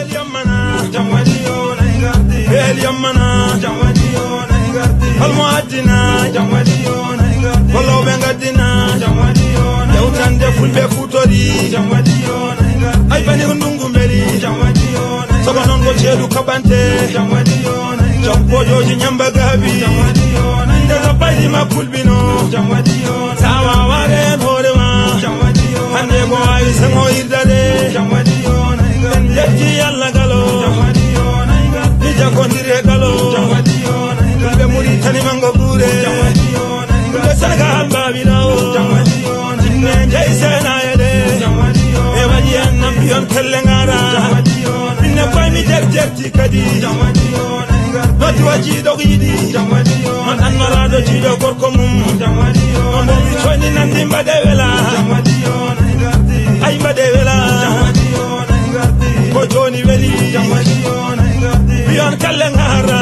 Eliamana jamwadiyo na ingardi Eliamana jamwadiyo na ingardi Almuadina jamwadiyo na ingardi Wallo bengadina jamwadiyo na yautande fulbe futori jamwadiyo na ingardi ay bani ndungu mbeli jamwadiyo na saba non go cedu kabante jamwadiyo na ingardi jampojoji nyamba gabi jamwadiyo na ingardi baydi makulbino jamwadiyo na sawa ware horewa jamwadiyo hande go ay sango irdade jamwadiyo na ingardi yetti yalla galo jamwadiyo na ingardi bija kondire galo jamwadiyo na ingardi muri tani mango bure jamwadiyo na ingardi saga babilo jamwadiyo na ingardi jaisena yede jamwadiyo e wadi annabiyon kellengara jamwadiyo na inne koy mi jerti kadi jamwadiyo na ingardi noti waji dogidi jamwadiyo man anmarado jido gorko mum jamwadiyo on mi choni nandi mbade wela jamwadiyo na ingardi ay mbade wela jamwadiyo na ingardi ko joni weli jamwadiyo na ingardi biyon kellengara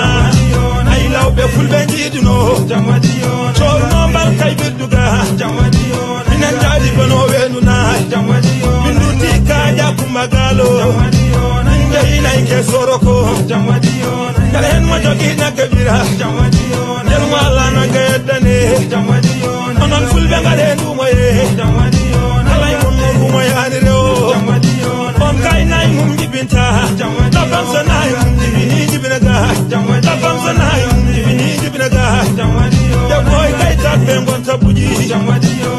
ay lawbe fulbe jiduno jamwadiyo chorno mbal kay bedduga jamwadiyo minan jadi bono wenu na jamwadiyo binduti kaja kumagalo jamwadiyo na ingai na ike soroko jamwadiyo na kalen mo jogi na kabira jamwadiyo na wala na gedane jamwadiyo na onon fulbe ngale ndumoye jamwadiyo na lay mo ngumoye aniro jamwadiyo na on kay nay mum jibinta jamwadiyo na bamsa nay mum jibini jibinaga jamwadiyo na bamsa nay mum jibini jibinaga jamwadiyo ya boy kay tabbe ngon tabuji jamwadiyo